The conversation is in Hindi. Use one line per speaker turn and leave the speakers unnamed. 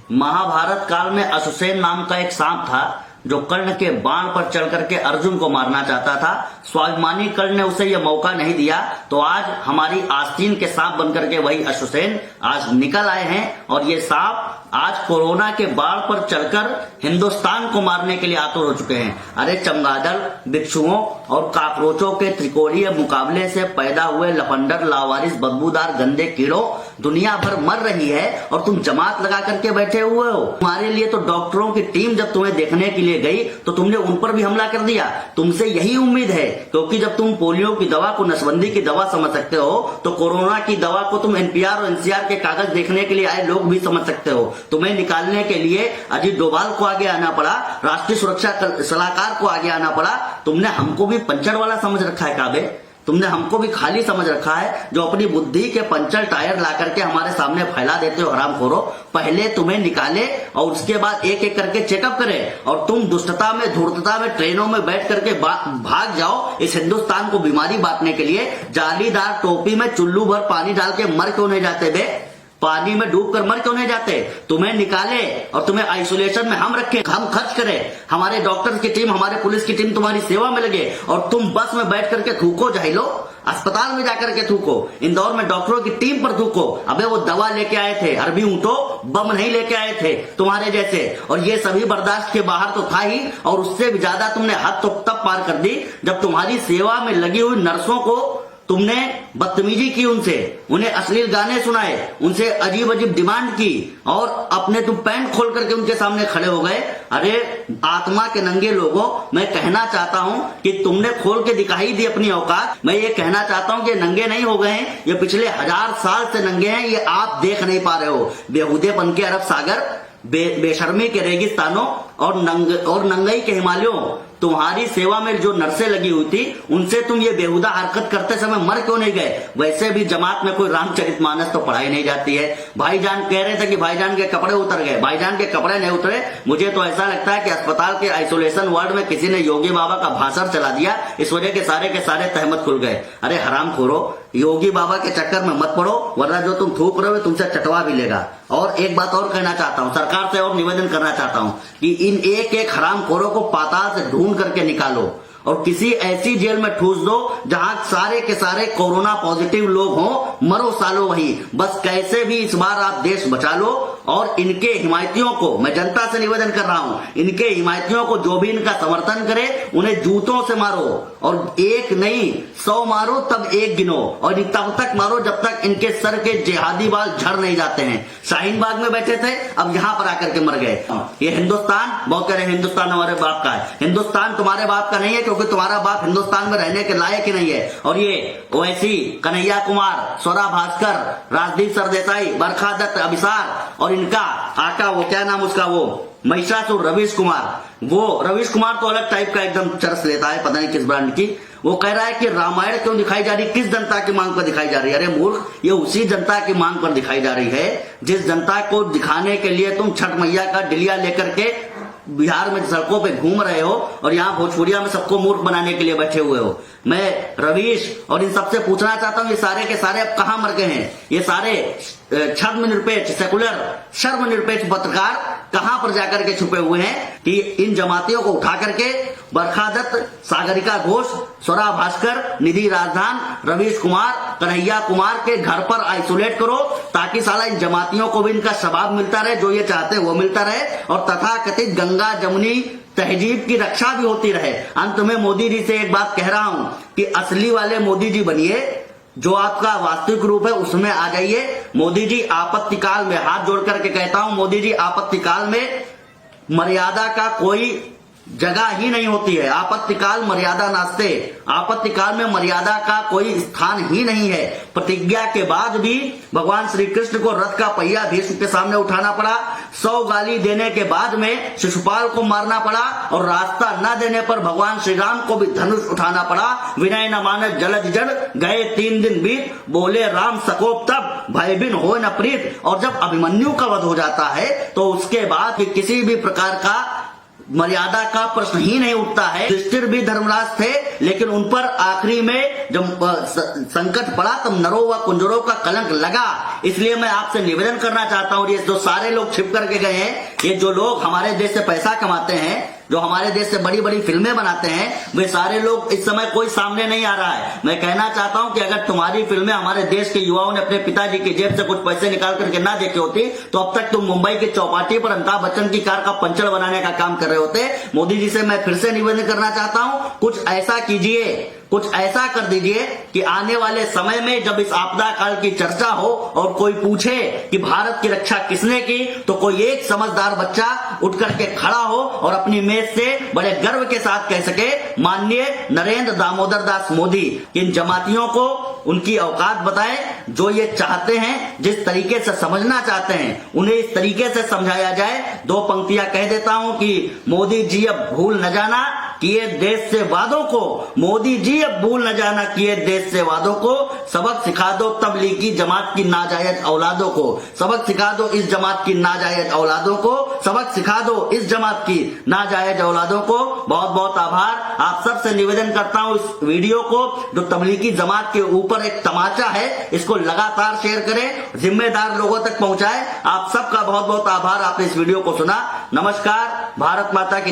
महाभारत काल में अश्वसेन नाम का एक सांप था जो कर्ण के बाण पर चढ़ करके अर्जुन को मारना चाहता था। स्वाभिमानी कर्ण ने उसे यह मौका नहीं दिया, तो आज हमारी आस्तीन के सांप बनकर के वही अश्वसेन आज निकल आए हैं और ये सांप आज कोरोना के बाढ़ पर चढ़कर हिंदुस्तान को मारने के लिए आतुर हो चुके हैं। अरे चमगादड़, बिच्छुओं और काकरोचों के त्रिकोणीय मुकाबले से पैदा हुए लफंडर, लावारिस, बदबूदार, गंदे कीड़ों, दुनिया भर मर रही है और तुम जमात लगा करके बैठे हुए हो। तुम्हारे लिए तो डॉक्टरों की टीम जब तुम्हें देखने के लिए गई तो तुमने उन पर भी हमला कर दिया। तुमसे यही उम्मीद है, क्योंकि जब तुम पोलियो की दवा को नसबंदी की दवा समझ सकते हो तो कोरोना की दवा को तुम एनपीआर और एनसीआर के कागज देखने के लिए आए लोग भी समझ सकते हो। तुम्हें निकालने के लिए अजीत डोभाल को आगे आना पड़ा, राष्ट्रीय सुरक्षा सलाहकार को आगे आना पड़ा। तुमने हमको भी पंचर वाला समझ रखा है काबे, तुमने हमको भी खाली समझ रखा है जो अपनी बुद्धि के पंचर टायर ला करके हमारे सामने फैला देते हो। हरामखोरो, पहले तुम्हें निकाले और उसके बाद एक एक करके चेकअप करे और तुम दुष्टता में, धूर्तता में ट्रेनों में बैठ करके भाग जाओ इस हिंदुस्तान को बीमारी बांटने के लिए। जालीदार टोपी में चुल्लू भर पानी डाल के मर क्यों नहीं जाते बे? पानी में डूब कर मर क्यों नहीं जाते? तुम्हें निकाले और तुम्हें आइसोलेशन में हम रखें, हम खर्च करें, हमारे डॉक्टर्स की टीम, हमारे पुलिस की टीम तुम्हारी सेवा में लगे और तुम बस में बैठ करके थूको, जाहिलो, अस्पताल में जाकर के थूको, इंदौर में डॉक्टरों की टीम पर थूको। अबे वो दवा लेके आए थे, अरबी ऊंटो, बम नहीं लेके आए थे तुम्हारे जैसे। और ये सभी बर्दाश्त के बाहर तो था ही, और उससे भी ज्यादा तुमने हद तो तब पार कर दी जब तुम्हारी सेवा में लगी हुई नर्सों को तुमने बदतमीजी की, उनसे उन्हें अश्लील गाने सुनाए, उनसे अजीब अजीब डिमांड की और अपने तुम पैंट खोल करके उनके सामने खड़े हो गए। अरे आत्मा के नंगे लोगों, मैं कहना चाहता हूं कि तुमने खोल के दिखाई दी अपनी औकात। मैं ये कहना चाहता हूं कि नंगे नहीं हो गए हैं, ये पिछले 1000 साल से नंगे हैं, ये आप देख नहीं पा रहे हो। बेहुदेपन के अरब सागर, बेशर्मी के रेगिस्तानों और नंगई के हिमालयों, तुम्हारी सेवा में जो नर्सें लगी हुई थी उनसे तुम ये बेहुदा हरकत करते समय मर क्यों नहीं गए? वैसे भी जमात में कोई रामचरितमानस तो पढ़ाई नहीं जाती है। भाईजान कह रहे थे कि भाईजान के कपड़े उतर गए, भाईजान के कपड़े नहीं उतरे। मुझे तो ऐसा लगता है कि अस्पताल के आइसोलेशन वार्ड में किसी ने योगी बाबा का भाषण चला दिया, इस वजह के सारे तहमत खुल गए। अरे हरामखोरो, योगी बाबा के चक्कर में मत पड़ो, वरना जो तुम थूक रहे हो तुमसे चटवा भी लेगा। और एक बात और कहना चाहता हूं, सरकार से और निवेदन करना चाहता हूं कि इन एक एक हरामखोरों को पाताल से ढूंढ करके निकालो और किसी ऐसी जेल में ठूस दो जहां सारे के सारे कोरोना पॉजिटिव लोग हों, मरो सालो वही। बस कैसे भी इस बार आप देश बचा लो और इनके हिमायतियों को, मैं जनता से निवेदन कर रहा हूं, इनके हिमायतियों को जो भी इनका समर्थन करे उन्हें जूतों से मारो और एक नहीं 100 मारो तब एक गिनो, और तब तक मारो जब तक इनके सर के जिहादी बाल झड़ नहीं जाते हैं। शाहीन बाग में बैठे थे, अब यहां पर आकर के मर गए। ये हिंदुस्तान, बहुत कह रहे हिंदुस्तान हमारे बाप का है, हिंदुस्तान तुम्हारे बाप का नहीं है, क्योंकि तुम्हारा बाप हिंदुस्तान में रहने के लायक ही नहीं है। और ये ओवैसी, कन्हैया कुमार, स्वरा भास्कर, राजदीप सरदेसाई, बरखा दत्त, अभिसार और इनका आका, वो क्या नाम उसका, वो महिषासुर रवीश कुमार, वो रवीश कुमार तो अलग टाइप का एकदम चरस लेता है, पता नहीं किस ब्रांड की। वो कह रहा है कि रामायण क्यों दिखाई जा रही, किस जनता की मांग पर दिखाई जा रही है? अरे मूर्ख, ये उसी जनता की मांग पर दिखाई जा रही है जिस जनता को दिखाने के लिए तुम छठ मैया का डिलिया लेकर के बिहार में सड़कों पे घूम रहे हो और यहाँ भोजपुरिया में सबको मूर्ख बनाने के लिए बैठे हुए हो। मैं रवीश और इन सबसे पूछना चाहता हूँ, ये सारे के सारे अब कहाँ मर गए हैं? ये सारे छद्मनिरपेक्ष, सेकुलर, शर्मनिरपेक्ष पत्रकार कहां पर जाकर के छुपे हुए हैं कि इन जमातियों को उठा करके बरखा दत्त, सागरिका घोष, स्वरा भास्कर, निधि राजधान, रवीश कुमार, कन्हैया कुमार के घर पर आइसोलेट करो, ताकि साला इन जमातियों को भी इनका शबाब मिलता रहे, जो ये चाहते हैं वो मिलता रहे, और तथाकथित गंगा जमुनी तहजीब की रक्षा भी होती रहे। अंत में मोदी जी से एक बात कह रहा हूं कि असली वाले मोदी जी बनिए, जो आपका वास्तविक रूप है उसमें आ जाइए। मोदी जी आपत्ति काल में, हाथ जोड़ करके कहता हूं, मोदी जी आपत्ति काल में मर्यादा का कोई जगह ही नहीं होती है। आपत्तिकाल मर्यादा नास्ते, आपत्तिकाल में मर्यादा का कोई स्थान ही नहीं है। प्रतिज्ञा के बाद भी भगवान श्री कृष्ण को रथ का पहिया भीष्म के सामने उठाना पड़ा, 100 गाली देने के बाद में शिशुपाल को मारना पड़ा और रास्ता न देने पर भगवान श्री राम को भी धनुष उठाना पड़ा। विनय न मानस जलद जड़, गए 3 दिन बीत, बोले राम सकोप तब, भय बिन हो न प्रीत। और जब अभिमन्यु का वध हो जाता है तो उसके बाद किसी भी प्रकार का मर्यादा का प्रश्न ही नहीं उठता है। युधिष्ठिर भी धर्मराज थे, लेकिन उन पर आखिरी में जब संकट पड़ा तब नरों व कुंजरों का कलंक लगा। इसलिए मैं आपसे निवेदन करना चाहता हूं, ये जो सारे लोग छिप करके गए हैं, ये जो लोग हमारे देश से पैसा कमाते हैं, जो हमारे देश से बड़ी बड़ी फिल्में बनाते हैं, वे सारे लोग इस समय कोई सामने नहीं आ रहा है। मैं कहना चाहता हूं कि अगर तुम्हारी फिल्में हमारे देश के युवाओं ने अपने पिताजी की जेब से कुछ पैसे निकाल करके ना देखे होती तो अब तक तुम मुंबई के चौपाटी पर अमिताभ बच्चन की कार का पंचर बनाने का काम कर रहे होते। मोदी जी से मैं फिर से निवेदन करना चाहता हूं, कुछ ऐसा कीजिए, कुछ ऐसा कर दीजिए कि आने वाले समय में जब इस आपदा काल की चर्चा हो और कोई पूछे कि भारत की रक्षा किसने की, तो कोई एक समझदार बच्चा उठ करके खड़ा हो और अपनी मेज से बड़े गर्व के साथ कह सके, माननीय नरेंद्र दामोदर दास मोदी। इन जमातियों को उनकी औकात बताएं, जो ये चाहते हैं, जिस तरीके से समझना चाहते हैं, उन्हें इस तरीके से समझाया जाए। दो पंक्तियां कह देता हूं कि मोदी जी अब भूल न जाना किए देश से वादों को, मोदी जी अब भूल न जाना किए देश से वादों को, सबक सिखा दो तबलीगी जमात की नाजायज औलादों को, सबक सिखा दो इस जमात की नाजायज औलादों को, सबक सिखा दो इस जमात की नाजायज औलादों को। बहुत बहुत आभार। आप सबसे निवेदन करता हूं, इस वीडियो को जो तबलीगी जमात के ऊपर एक तमाचा है, इसको लगातार शेयर करें, जिम्मेदार लोगों तक पहुंचाएं। आप सबका बहुत बहुत आभार, आपने इस वीडियो को सुना। नमस्कार, भारत माता की